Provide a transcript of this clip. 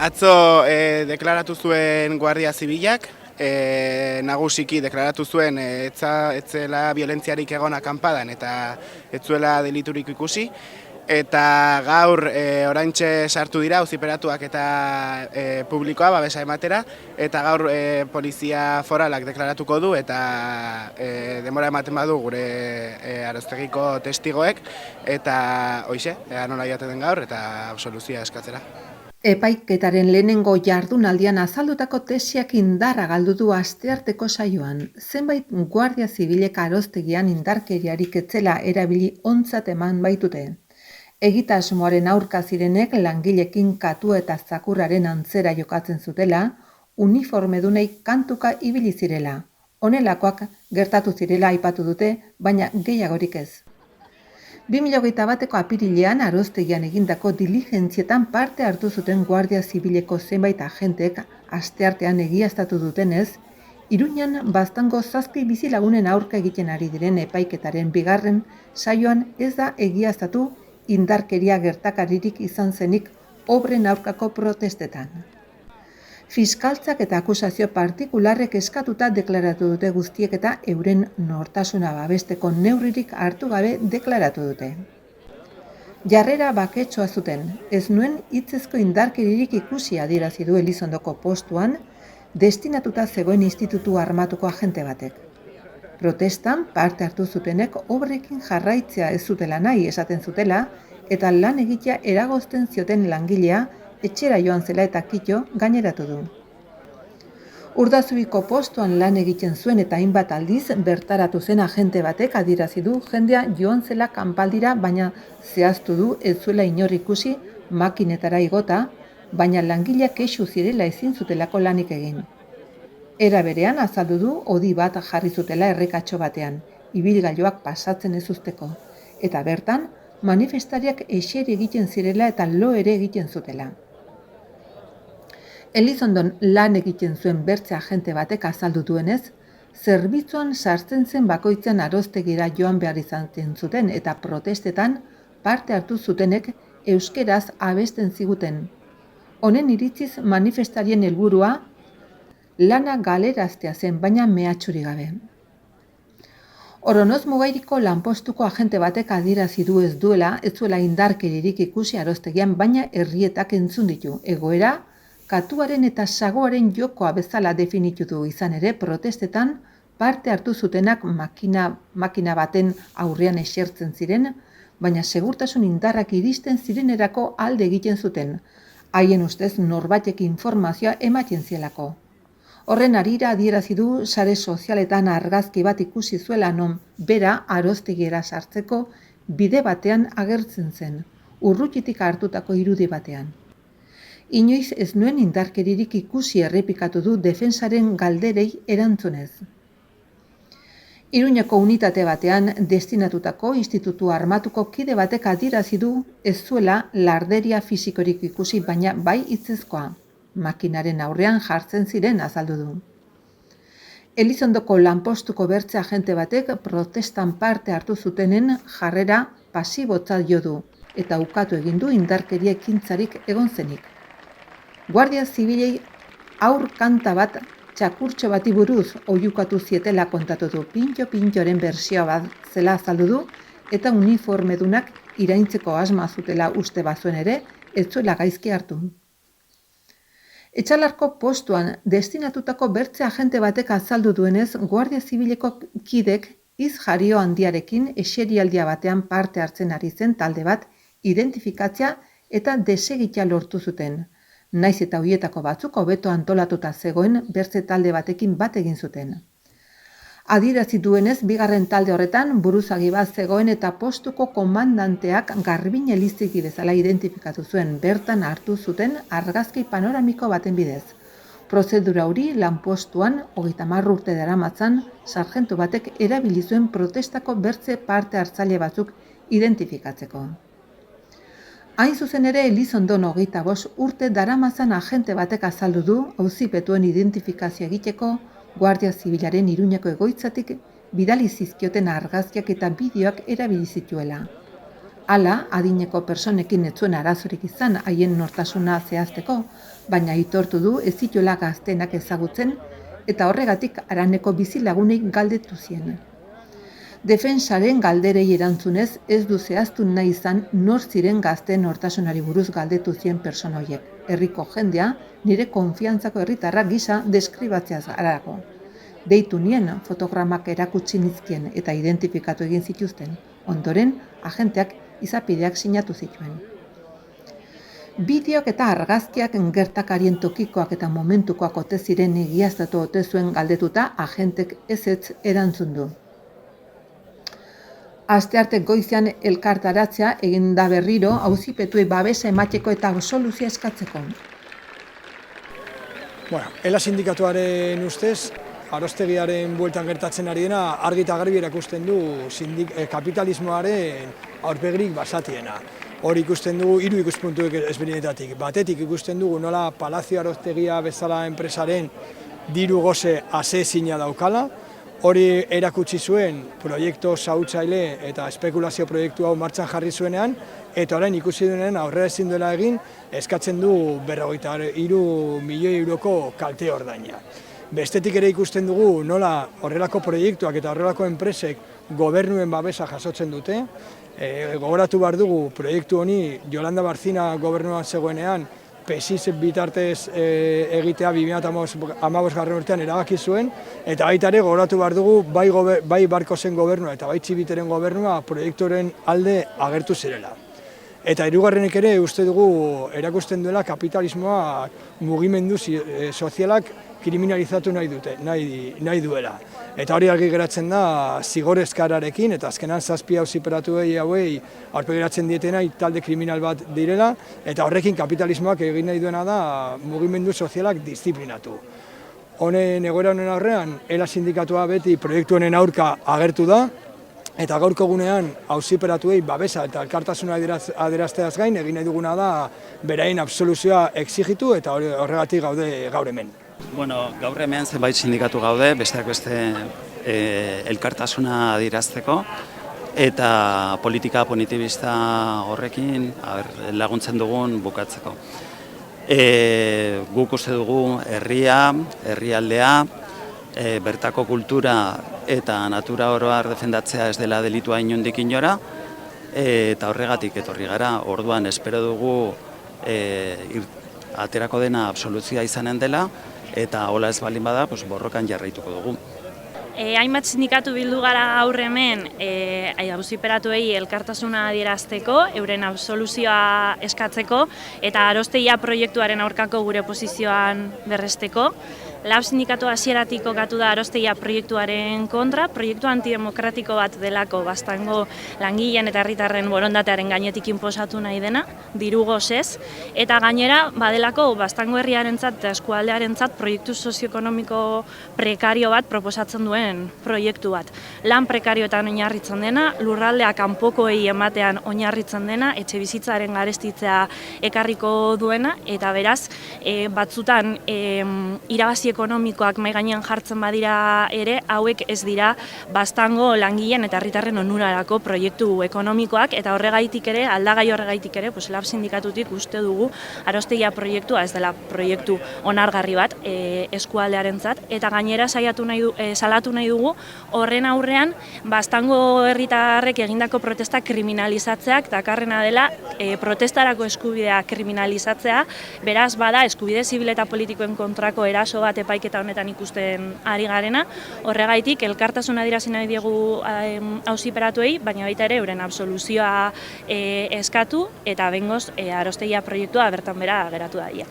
Atzo deklaratu zuen Guardia Zibilak, nagusiki deklaratu zuen etzela violentziarik egon akanpadan eta etzuela deliturik ikusi. Eta gaur oraintxe sartu dira auziperatuak eta publikoa babesa ematera, eta gaur polizia foralak deklaratuko du eta denbora ematen badu gure Aroztegiko testigoek, eta hoixe, nola jaten den gaur eta absoluzioa eskatzera. Epaiketaren lehenengo jardunaldian azaldutako tesiak indarra galdu du astearteko saioan. Zenbait Guardia Zibilek Aroztegian indarkeriarik etzela erabili ontzat eman baitute. Egitasmoaren aurka zirenek langilekin katua eta zakurraren antzera jokatzen zutela, uniformedunei kantuka ibili zirela. Honelakoak gertatu zirela aipatu dute, baina gehiagorik ez. 2021ko apirilean Aroztegian egindako diligentzietan parte hartu zuten Guardia Zibileko zenbait agentek asteartean egiaztatu dutenez, Iruñan Baztango 7 bizilagunen aurka egiten ari diren epaiketaren bigarren saioan ez da egiaztatu indarkeria gertakaririk izan zenik obren aurkako protestetan. Fiskaltzak eta akusazio partikularrek eskatuta deklaratu dute guztiek eta euren nortasuna babesteko neurririk hartu gabe deklaratu dute. Jarrera baketsua zuten, ez nuen hitzezko indarkeririk ikusi adierazi du Elizondoko postuan, destinatuta zegoen institutu armatuko agente batek. Protestan parte hartu zutenek obrekin jarraitzea ez zutela nahi esaten zutela, eta lan egitea eragozten zioten langilea etxera joan zela eta kito gaineratu du. Urdazubiko postuan lan egiten zuen eta hainbat aldiz bertaratu zen agente batek adierazi du jendea joan zela kanpaldira, baina zehaztu du ez zuela inor ikusi makinetara igota, baina langileak kexu zirela ezin zutelako lanik egin. Era berean azaldu du hodi bat jarri zutela errekatxo batean, ibilgailuak pasatzen ez usteko, eta bertan manifestariak eseri egiten zirela eta lo ere egiten zutela. Elizondon lan egiten zuen bertze agente batek azaldu duenez, zerbitzuan sartzen zen bakoitzan Aroztegira joan behar izan zuten eta protestetan parte hartu zutenek euskeraz abesten ziguten. Honen iritziz manifestarien helburua lana galeraztea zen, baina mehatxuri gabe. Oronoz Mugairiko lanpostuko agente batek adierazi du ez zuela indarkeririk ikusi Aroztegian, baina herrietak entzun ditu. Egoera, katuaren eta sagoaren jokoa bezala definitu du izan ere protestetan parte hartu zutenak makina baten aurrean esertzen ziren, baina segurtasun indarrak iristen zirenerako alde egiten zuten, haien ustez norbaitek informazioa ematen zielako. Horren harira adierazi du sare sozialetan argazki bat ikusi zuela non bera Aroztegiera sartzeko bide batean agertzen zen, urrutitik hartutako irudi batean. Inoiz ez nuen indarkeririk ikusi errepikatu du defensaren galderei erantzunez. Iruñako unitate batean destinatutako institutu armatuko kide batek adierazi du ez zuela larderia fisikorik ikusi, baina bai hitzezkoa. Makinaren aurrean jartzen ziren azaldu du. Elizondoko lanpostuko bertze agente batek protestan parte hartu zutenen jarrera pasibotzat jo du eta ukatu egin du indarkeria ekintzarik egon zenik. Guardia Zibilei aur kanta bat txakurtxo bati buruz oihukatu zietela kontatu du, pintxo-pintxoren bersioa bat zela azaldu du eta uniformedunak iraintzeko asma zutela uste bazuen ere ez zuela gaizki hartu. Etxalarko postuan destinatutako bertze agente batek azaldu duenez, Guardia Zibileko kidek hitz jario handiarekin eserialdia batean parte hartzen ari zen talde bat identifikatzea eta desegitea lortu zuten. Naiz eta hoietako batzuk hobeto antolatuta zegoen bertze talde batekin bat egin zuten. Adierazi duenez, bigarren talde horretan buruzagi bat zegoen eta postuko komandanteak Garbin Eliztegi bezala identifikatu zuen, bertan hartu zuten argazki panoramiko baten bidez. Prozedura hori lanpostuan 30 urte daramatzan sarjentu batek erabili zuen protestako bertze parte hartzaile batzuk identifikatzeko. Hain zuzen ere Elizondon 25 urte daramatzan agente batek azaldu du auzipetuen identifikazioa egiteko Guardia Zibilaren Iruñako egoitzatik bidali zizkioten argazkiak eta bideoak erabili zituela. Hala, adineko personekin ez zuen arazorik izan haien nortasuna zehazteko, baina aitortu du ez zituela gaztenak ezagutzen eta horregatik haraneko bizilagunek galdetu zien. Defensaren galderei erantzunez ez du zehaztu nahi izan nor ziren gazteen nortasunari buruz galdetu zien pertsona horiek. Herriko jendea nire konfiantzako herritarra gisa deskribatzeaz harago. Deitu nien fotogramak erakutsi nizkien eta identifikatu egin zituzten. Ondoren, agenteak izapideak sinatu zituen. Bideoak eta argazkiak gertakarien tokikoak eta momentukoak ote ziren egiaztatu ote zuen galdetuta agentek ezetz erantzun du. Astearte goizean elkartaratzea egin da berriro auzipetuei babesa emateko eta soluzioa eskatzeko. ELA sindikatuaren ustez, arostegiaren bueltan gertatzen ari dena argi eta garbi erakusten du kapitalismoaren aurpegirik basatiena. Hori ikusten dugu hiru ikuspuntu ezberdinetatik. Batetik ikusten dugu nola Palazio Arostegia bezala enpresaren diru goze asezina daukala. Hori erakutsi zuen proiektu xahutzaile eta espekulazio proiektu hau martxan jarri zuenean, eta orain ikusi duenean aurrera ezin duela egin eskatzen du 43 milioi euroko kalte ordaina. Bestetik ere ikusten dugu nola horrelako proiektuak eta horrelako enpresek gobernuen babesa jasotzen dute. Gogoratu behar dugu proiektu honi Yolanda Barcina gobernuan zegoenean PSIS bitartez egitea 2015 urtean erabaki zuen, eta baita ere gogoratu behar dugu bai Barkosen gobernua eta bai Txibiteren gobernua proiektuaren alde agertu zirela. Eta hirugarrenik ere uste dugu erakusten duela kapitalismoa mugimendu sozialak kriminalizatu nahi duela. Eta hori argi geratzen da zigor eskararekin, eta azkenan 7 auziperatuei hauei aurpegiratzen dietena talde kriminal bat direla, eta horrekin kapitalismoak egin nahi duena da mugimendu sozialak diziplinatu. Honen egoera honen aurrean, ELA sindikatua beti proiektu honen aurka agertu da, eta gaurko egunean auziperatuei babesa eta elkartasuna adierazteaz gain egin nahi duguna da beraien absoluzioa exigitu, eta horregatik gaude gaur hemen. Gaur hemen zenbait sindikatu gaude, besteak beste elkartasuna adierazteko eta politika punitibista horrekin laguntzen dugun bukatzeko. Guk uste dugu herrialdea, bertako kultura eta natura oro har defendatzea ez dela delitua inondik inora, eta horregatik etorri gara. Orduan espero dugu aterako dena absoluzioa izanen dela, eta hola ez baldin bada, borrokan jarraituko dugu. Hainbat sindikatu bildu gara gaur hemen auziperatuei elkartasuna adierazteko, euren absoluzioa eskatzeko eta Arostegia proiektuaren aurkako gure posizioan berresteko. LAB sindikatu hasieratik kokatu da Arostegia proiektuaren kontra, proiektu antidemokratiko bat delako Baztango langileen eta herritarren borondatearen gainetik inposatu nahi dena, diru gozez, eta gainera badelako Baztango herriarentzat eta eskualdearentzat proiektu sozioekonomiko prekario bat proposatzen duen proiektu bat. Lan prekarioetan oinarritzen dena, lurraldea kanpokoei ematean oinarritzen dena, etxebizitzaren garestitzea ekarriko duena, eta beraz batzutan irabazi ekonomikoak mahai gainean jartzen badira ere, hauek ez dira Baztango langileen eta herritarren onurarako proiektu ekonomikoak, eta horregaitik ere, aldagai horregaitik ere, LAB sindikatutik uste dugu Arostegia proiektua ez dela proiektu onargarri bat eskualdearentzat, eta gainera salatu nahi dugu horren aurrean Baztango herritarrek egindako protesta kriminalizatzeak dakarrena dela protestarako eskubidea kriminalizatzea, beraz bada eskubide zibil eta politikoen kontrako eraso bat epaiketa honetan ikusten ari garena. Horregaitik elkartasuna adierazi nahi diegu auziperatuei, baina baita ere euren absoluzioa eskatu eta behingoz Arostegia proiektua bertan bera geratu daia.